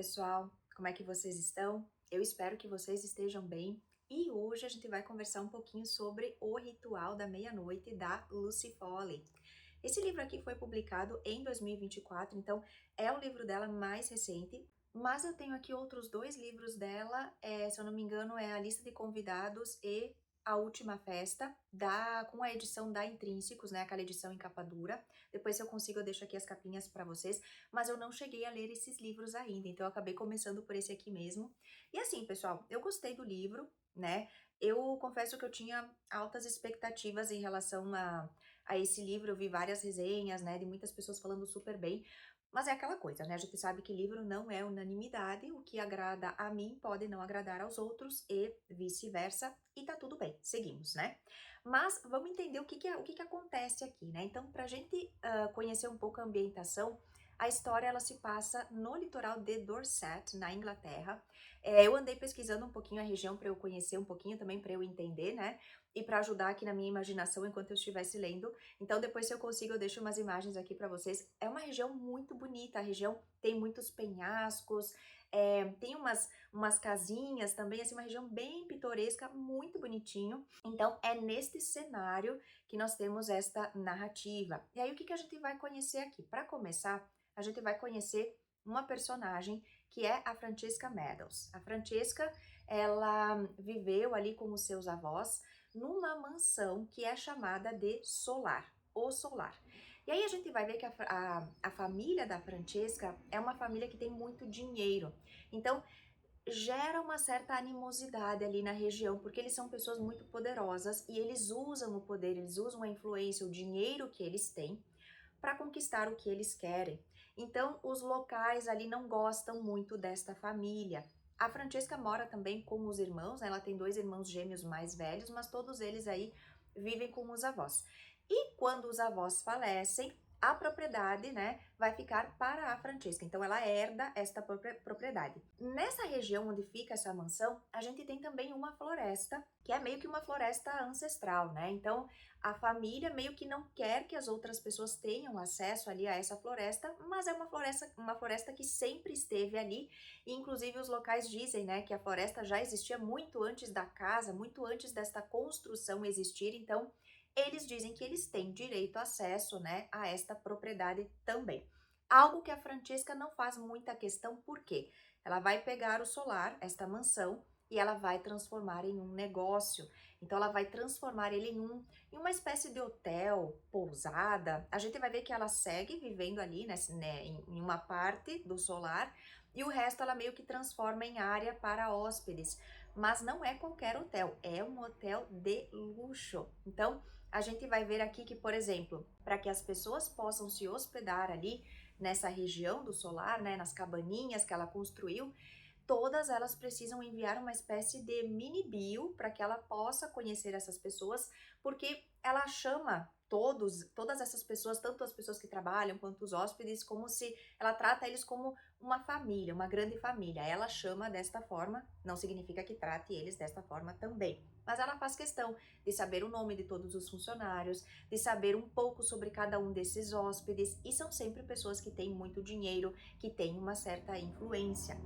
pessoal, como é que vocês estão? Eu espero que vocês estejam bem e hoje a gente vai conversar um pouquinho sobre O Ritual da Meia-Noite da Lucy Foley. Esse livro aqui foi publicado em 2024, então é o livro dela mais recente, mas eu tenho aqui outros dois livros dela, se eu não me engano é A Lista de Convidados e A Última Festa, com a edição da Intrínsecos, né, aquela edição em capa dura. Depois, se eu consigo, eu deixo aqui as capinhas para vocês, mas eu não cheguei a ler esses livros ainda, então eu acabei começando por esse aqui mesmo. E assim, pessoal, eu gostei do livro, né? Eu confesso que eu tinha altas expectativas em relação a esse livro, eu vi várias resenhas, né, de muitas pessoas falando super bem, mas é aquela coisa, né? A gente sabe que livro não é unanimidade, o que agrada a mim pode não agradar aos outros e vice-versa, e tá tudo bem, seguimos, né? Mas vamos entender o que que acontece aqui, né? Então, pra gente conhecer um pouco a ambientação, a história ela se passa no litoral de Dorset, na Inglaterra. Eu andei pesquisando um pouquinho a região para eu conhecer um pouquinho também, para eu entender, né? E para ajudar aqui na minha imaginação enquanto eu estivesse lendo. Então, depois, se eu consigo, eu deixo umas imagens aqui para vocês. É uma região muito bonita, a região tem muitos penhascos, tem umas casinhas também, assim, uma região bem pitoresca, muito bonitinho. Então, é neste cenário que nós temos esta narrativa. E aí, o que que a gente vai conhecer aqui? Para começar, a gente vai conhecer uma personagem que é a Francesca Meadows. A Francesca, ela viveu ali com os seus avós numa mansão que é chamada de Solar, o Solar. E aí a gente vai ver que a família da Francesca é uma família que tem muito dinheiro. Então, gera uma certa animosidade ali na região, porque eles são pessoas muito poderosas e eles usam o poder, eles usam a influência, o dinheiro que eles têm para conquistar o que eles querem. Então, os locais ali não gostam muito desta família. A Francesca mora também com os irmãos, né? Ela tem dois irmãos gêmeos mais velhos, mas todos eles aí vivem com os avós. E quando os avós falecem, a propriedade, né, vai ficar para a Francesca. Então ela herda esta propriedade. Nessa região onde fica essa mansão, a gente tem também uma floresta, que é meio que uma floresta ancestral, né? Então a família meio que não quer que as outras pessoas tenham acesso ali a essa floresta, mas é uma floresta que sempre esteve ali, e inclusive os locais dizem, né, que a floresta já existia muito antes da casa, muito antes desta construção existir, então eles dizem que eles têm direito a acesso, né, a esta propriedade também. Algo que a Francesca não faz muita questão, por quê? Ela vai pegar o solar, esta mansão, e ela vai transformar em um negócio. Então ela vai transformar ele em uma espécie de hotel, pousada. A gente vai ver que ela segue vivendo ali, né, em uma parte do solar, e o resto ela meio que transforma em área para hóspedes. Mas não é qualquer hotel, é um hotel de luxo. Então, a gente vai ver aqui que, por exemplo, para que as pessoas possam se hospedar ali nessa região do solar, né, nas cabaninhas que ela construiu, todas elas precisam enviar uma espécie de mini bio para que ela possa conhecer essas pessoas, porque ela chama todas essas pessoas, tanto as pessoas que trabalham quanto os hóspedes, como se ela trata eles como uma família, uma grande família. Ela chama desta forma, não significa que trate eles desta forma também. Mas ela faz questão de saber o nome de todos os funcionários, de saber um pouco sobre cada um desses hóspedes, e são sempre pessoas que têm muito dinheiro, que têm uma certa influência.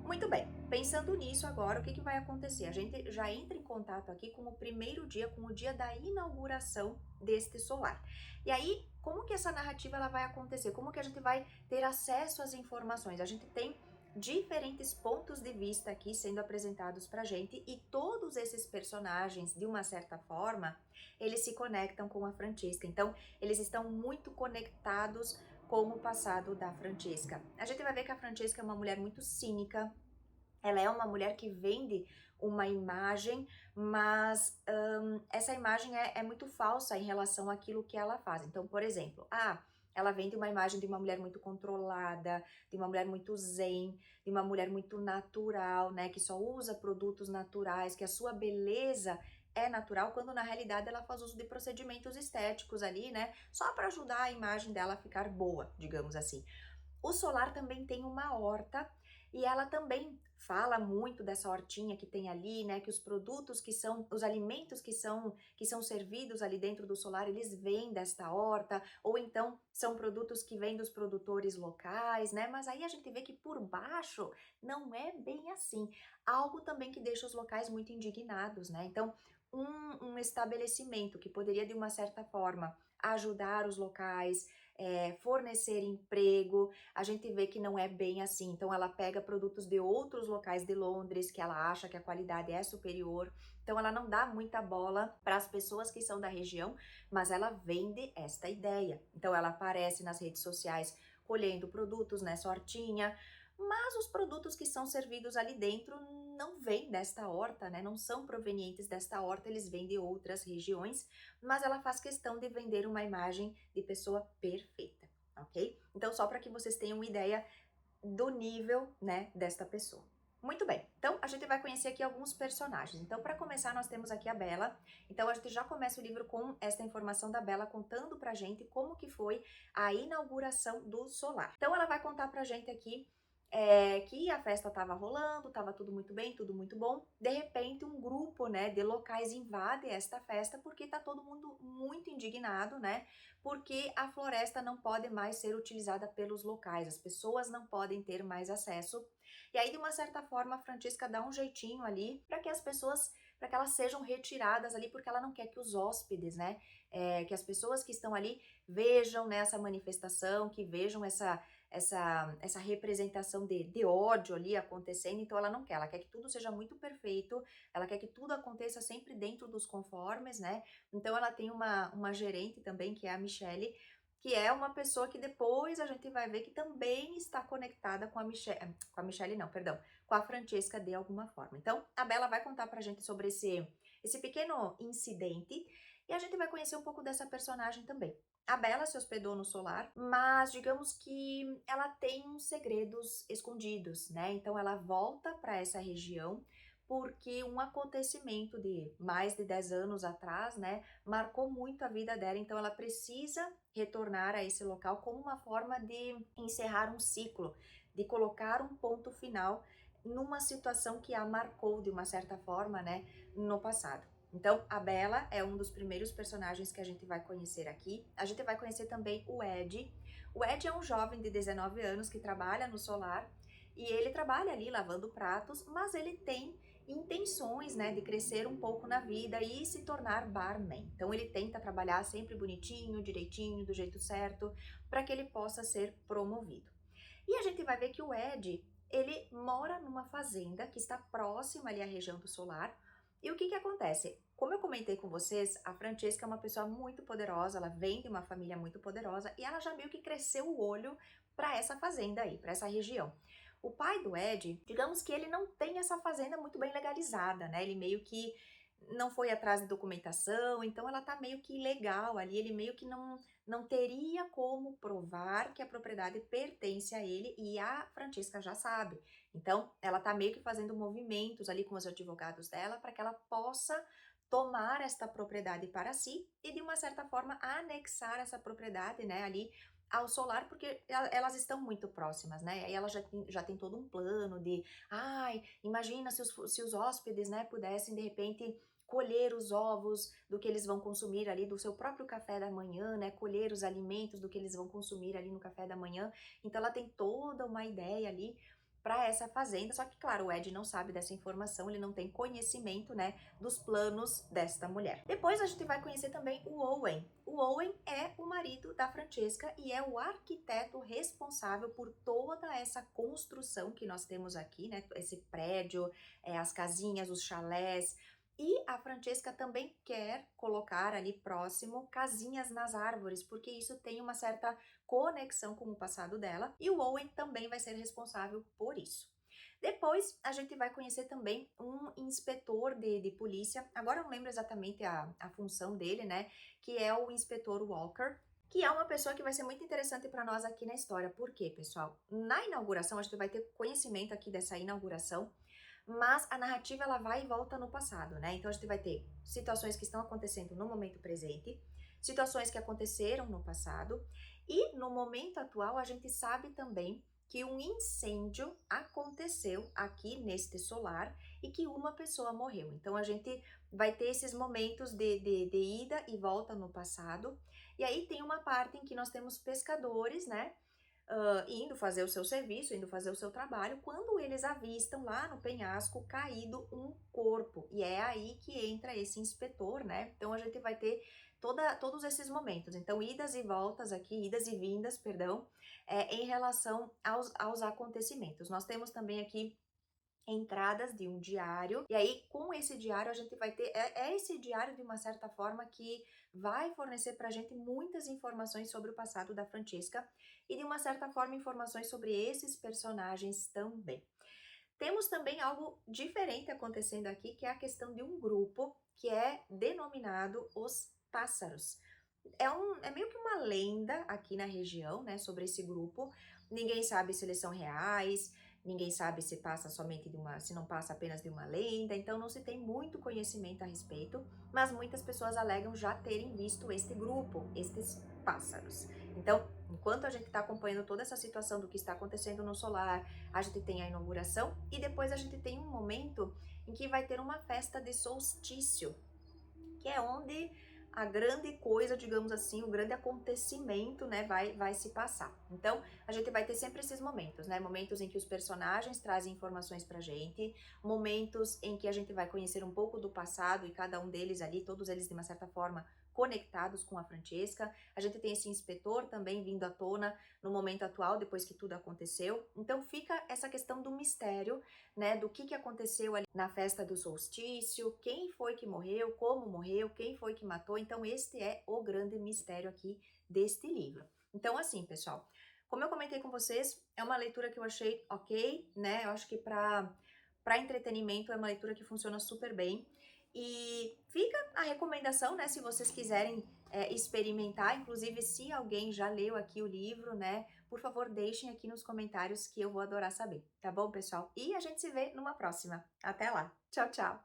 Muito bem, pensando nisso agora, o que que vai acontecer? A gente já entra em contato aqui com o primeiro dia, com o dia da inauguração deste solar. E aí, como que essa narrativa ela vai acontecer? Como que a gente vai ter acesso às informações? A gente tem diferentes pontos de vista aqui sendo apresentados pra gente, e todos esses personagens, de uma certa forma, eles se conectam com a Francesca. Então, eles estão muito conectados com o passado da Francesca. A gente vai ver que a Francesca é uma mulher muito cínica, ela é uma mulher que vende uma imagem, mas essa imagem é muito falsa em relação àquilo que ela faz. Então, por exemplo, ela vende uma imagem de uma mulher muito controlada, de uma mulher muito zen, de uma mulher muito natural, né, que só usa produtos naturais, que a sua beleza é natural, quando na realidade ela faz uso de procedimentos estéticos ali, né, só para ajudar a imagem dela a ficar boa, digamos assim. O solar também tem uma horta, E ela também fala muito dessa hortinha que tem ali, né, que os produtos que são, os alimentos que são servidos ali dentro do solar, eles vêm desta horta, ou então são produtos que vêm dos produtores locais, né? Mas aí a gente vê que por baixo não é bem assim. Algo também que deixa os locais muito indignados, né? Então, um estabelecimento que poderia, de uma certa forma, ajudar os locais, fornecer emprego, a gente vê que não é bem assim. Então, ela pega produtos de outros locais de Londres, que ela acha que a qualidade é superior. Então, ela não dá muita bola para as pessoas que são da região, mas ela vende esta ideia. Então, ela aparece nas redes sociais colhendo produtos nessa hortinha, mas os produtos que são servidos ali dentro não vêm desta horta, né? Não são provenientes desta horta, eles vêm de outras regiões, mas ela faz questão de vender uma imagem de pessoa perfeita, ok? Então, só para que vocês tenham uma ideia do nível, né, desta pessoa. Muito bem, então a gente vai conhecer aqui alguns personagens. Então, para começar, nós temos aqui a Bella. Então, a gente já começa o livro com esta informação da Bella contando pra gente como que foi a inauguração do solar. Então, ela vai contar pra gente aqui que a festa estava rolando, estava tudo muito bem, tudo muito bom. De repente, um grupo, né, de locais invade esta festa porque tá todo mundo muito indignado, né? Porque a floresta não pode mais ser utilizada pelos locais, as pessoas não podem ter mais acesso. E aí, de uma certa forma, a Francisca dá um jeitinho ali para que as pessoas, para que elas sejam retiradas ali, porque ela não quer que os hóspedes, né, que as pessoas que estão ali vejam, né, essa manifestação, que vejam essa representação de ódio ali acontecendo, então ela não quer, ela quer que tudo seja muito perfeito, ela quer que tudo aconteça sempre dentro dos conformes, né? Então ela tem uma gerente também, que é a Michelle, que é uma pessoa que depois a gente vai ver que também está conectada com a Michelle não, perdão, com a Francesca de alguma forma. Então a Bella vai contar pra gente sobre esse pequeno incidente e a gente vai conhecer um pouco dessa personagem também. A Bella se hospedou no solar, mas digamos que ela tem uns segredos escondidos, né? Então ela volta para essa região porque um acontecimento de mais de 10 anos atrás, né, marcou muito a vida dela, então ela precisa retornar a esse local como uma forma de encerrar um ciclo, de colocar um ponto final numa situação que a marcou de uma certa forma, né, no passado. Então, a Bella é um dos primeiros personagens que a gente vai conhecer aqui. A gente vai conhecer também o Ed. O Ed é um jovem de 19 anos que trabalha no solar e ele trabalha ali lavando pratos, mas ele tem intenções, né, de crescer um pouco na vida e se tornar barman. Então, ele tenta trabalhar sempre bonitinho, direitinho, do jeito certo, para que ele possa ser promovido. E a gente vai ver que o Ed, ele mora numa fazenda que está próxima ali à região do solar. E o que que acontece? Como eu comentei com vocês, a Francesca é uma pessoa muito poderosa, ela vem de uma família muito poderosa e ela já meio que cresceu o olho para essa fazenda aí, para essa região. O pai do Ed, digamos que ele não tem essa fazenda muito bem legalizada, né? Ele meio que não foi atrás de documentação, então ela tá meio que ilegal ali, ele meio que não teria como provar que a propriedade pertence a ele e a Francesca já sabe. Então, ela tá meio que fazendo movimentos ali com os advogados dela para que ela possa tomar esta propriedade para si e de uma certa forma anexar essa propriedade, né, ali ao solar, porque elas estão muito próximas, né? Aí ela já tem todo um plano de, ai, imagina se os hóspedes, né, pudessem de repente colher os ovos do que eles vão consumir ali, do seu próprio café da manhã, né? Colher os alimentos do que eles vão consumir ali no café da manhã. Então ela tem toda uma ideia ali para essa fazenda, só que claro, o Ed não sabe dessa informação, ele não tem conhecimento, né, dos planos desta mulher. Depois a gente vai conhecer também o Owen. O Owen é o marido da Francesca e é o arquiteto responsável por toda essa construção que nós temos aqui, né, esse prédio, as casinhas, os chalés. E a Francesca também quer colocar ali próximo casinhas nas árvores, porque isso tem uma certa conexão com o passado dela, e o Owen também vai ser responsável por isso. Depois, a gente vai conhecer também um inspetor de polícia, agora eu não lembro exatamente a função dele, né, que é o inspetor Walker, que é uma pessoa que vai ser muito interessante para nós aqui na história. Por quê, pessoal? Na inauguração, a gente vai ter conhecimento aqui dessa inauguração, mas a narrativa ela vai e volta no passado, né? Então a gente vai ter situações que estão acontecendo no momento presente, situações que aconteceram no passado, e no momento atual a gente sabe também que um incêndio aconteceu aqui neste solar e que uma pessoa morreu. Então a gente vai ter esses momentos de ida e volta no passado. E aí tem uma parte em que nós temos pescadores, né? Indo fazer o seu serviço, indo fazer o seu trabalho, quando eles avistam lá no penhasco caído um corpo. E é aí que entra esse inspetor, né? Então a gente vai ter todos esses momentos. Então, idas e voltas aqui, idas e vindas, perdão, em relação aos acontecimentos. Nós temos também aqui entradas de um diário, e aí com esse diário a gente vai ter, é esse diário de uma certa forma que vai fornecer pra gente muitas informações sobre o passado da Francesca e de uma certa forma informações sobre esses personagens também. Temos também algo diferente acontecendo aqui, que é a questão de um grupo que é denominado os Pássaros. É meio que uma lenda aqui na região, né, sobre esse grupo. Ninguém sabe se eles são reais, ninguém sabe se passa somente se não passa apenas de uma lenda, então não se tem muito conhecimento a respeito, mas muitas pessoas alegam já terem visto este grupo, estes pássaros. Então, enquanto a gente está acompanhando toda essa situação do que está acontecendo no solar, a gente tem a inauguração e depois a gente tem um momento em que vai ter uma festa de solstício, que é onde a grande coisa, digamos assim, o grande acontecimento, né, vai se passar. Então, a gente vai ter sempre esses momentos, né, momentos em que os personagens trazem informações pra gente, momentos em que a gente vai conhecer um pouco do passado e cada um deles ali, todos eles de uma certa forma conectados com a Francesca. A gente tem esse inspetor também vindo à tona no momento atual, depois que tudo aconteceu. Então fica essa questão do mistério, né, do que aconteceu ali na festa do solstício, quem foi que morreu, como morreu, quem foi que matou. Então este é o grande mistério aqui deste livro. Então assim, pessoal, como eu comentei com vocês, é uma leitura que eu achei ok, né? Eu acho que para entretenimento é uma leitura que funciona super bem. E fica a recomendação, né, se vocês quiserem experimentar, inclusive se alguém já leu aqui o livro, né, por favor deixem aqui nos comentários que eu vou adorar saber, tá bom, pessoal? E a gente se vê numa próxima. Até lá. Tchau, tchau!